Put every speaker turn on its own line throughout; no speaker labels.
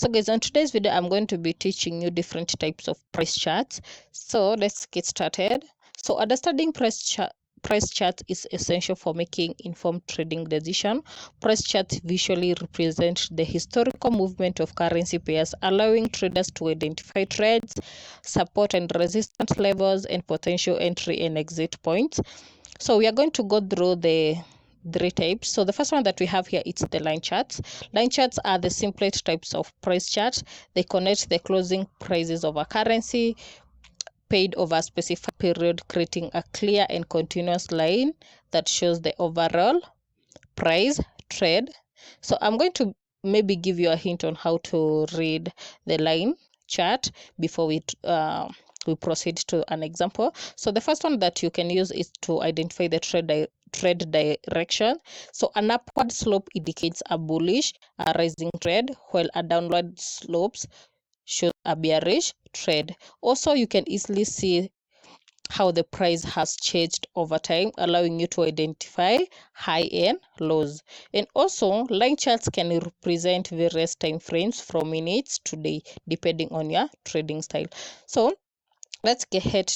So guys, on today's video I'm going to be teaching you different types of price charts. So let's get started. So understanding price charts is essential for making informed trading decision. Price charts visually represent the historical movement of currency pairs, allowing traders to identify trends, support and resistance levels, and potential entry and exit points. So we are going to go through the three types. So the first one that we have here is the line charts. Line charts are the simplest types of price chart. They connect the closing prices of a currency paid over a specific period, creating a clear and continuous line that shows the overall price trade. So I'm going to maybe give you a hint on how to read the line chart before we proceed to an example. So the first one that you can use is to identify the trade direction. So an upward slope indicates a bullish, a rising trade, while a downward slopes shows a bearish trade. Also, you can easily see how the price has changed over time, allowing you to identify high and lows. And also, line charts can represent various time frames from minutes to day, depending on your trading style. So let's get head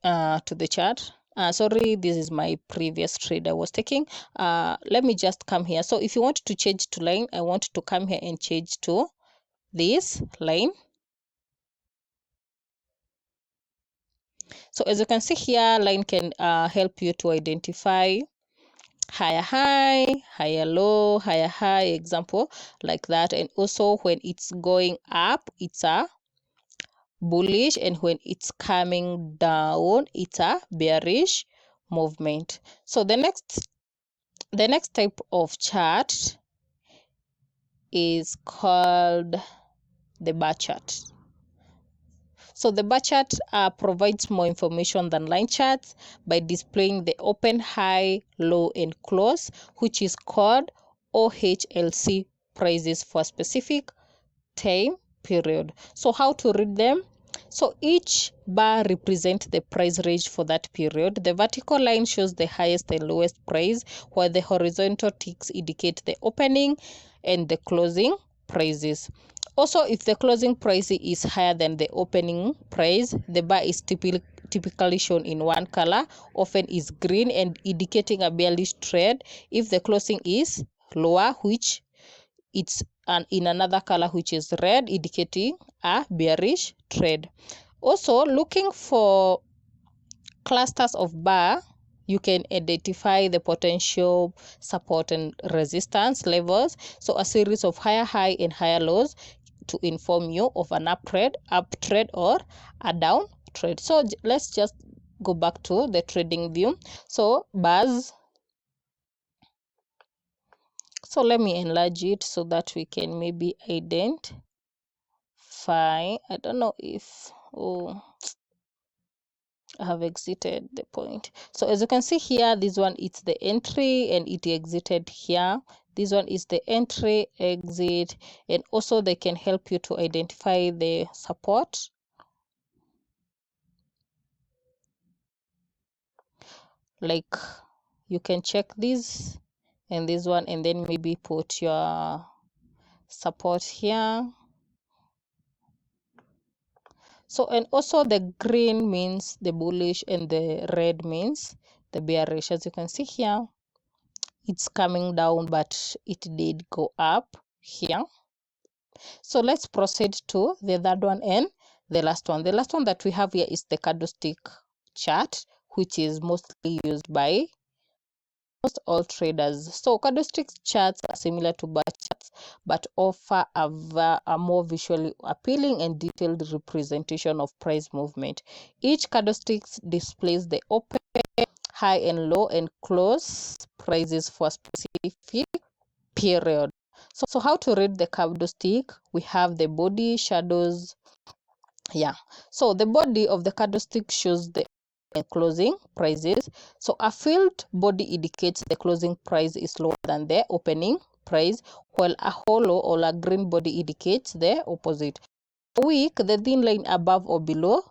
to the chart. Sorry, this is my previous trade I was taking. Let me just come here. So if you want to change to line, I want to come here and change to this line. So as you can see here, line can help you to identify higher high, higher low, higher high, example like that. And also when it's going up, it's a bullish, and when it's coming down, it's a bearish movement. So the next type of chart is called the bar chart. So the bar chart provides more information than line charts by displaying the open, high, low, and close, which is called OHLC prices for a specific time period. So how to read them? So each bar represents the price range for that period. The vertical line shows the highest and lowest price, while the horizontal ticks indicate the opening and the closing prices. Also, if the closing price is higher than the opening price, the bar is typically shown in one color, often is green, and indicating a bearish trade. If the closing is lower, which it's in another color, which is red, indicating a bearish trade. Also, looking for clusters of bar, you can identify the potential support and resistance levels. So a series of higher high and higher lows to inform you of an up trade, or a down trade. So let's just go back to the trading view. So bars. So let me enlarge it so that we can maybe identify. I don't know if I have exited the point. So as you can see here, this one is the entry and it exited here. This one is the entry, exit, and also they can help you to identify the support. Like you can check this and this one, and then maybe put your support here. So, and also the green means the bullish and the red means the bearish. As you can see here, it's coming down, but it did go up here. So let's proceed to the third one and the last one. The last one that we have here is the candlestick chart, which is mostly used by almost all traders. So candlestick charts are similar to bar charts, but offer a more visually appealing and detailed representation of price movement. Each candlestick displays the open, high and low and close prices for a specific period. So how to read the candlestick? We have the body, shadows. Yeah. So the body of the candlestick shows the closing prices. So a filled body indicates the closing price is lower than the opening price, while a hollow or a green body indicates the opposite. Weak, the thin line above or below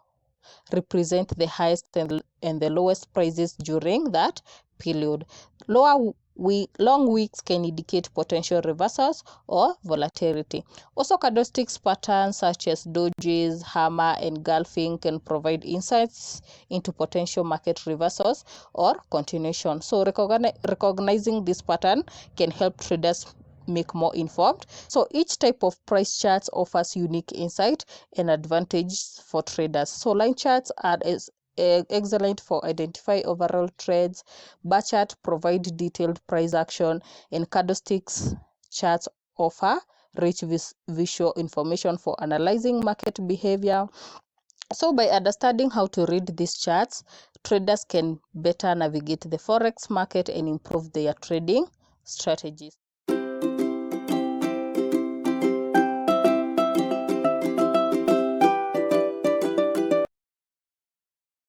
represent the highest and the lowest prices during that period. Lower Long wicks can indicate potential reversals or volatility. Also, candlesticks patterns such as dojis, hammer, engulfing can provide insights into potential market reversals or continuation. So recognizing this pattern can help traders make more informed. So each type of price charts offers unique insight and advantage for traders. So line charts are excellent for identify overall trades. Bar chart provide detailed price action, and candlesticks charts offer rich visual information for analyzing market behavior. So by understanding how to read these charts, traders can better navigate the forex market and improve their trading strategies.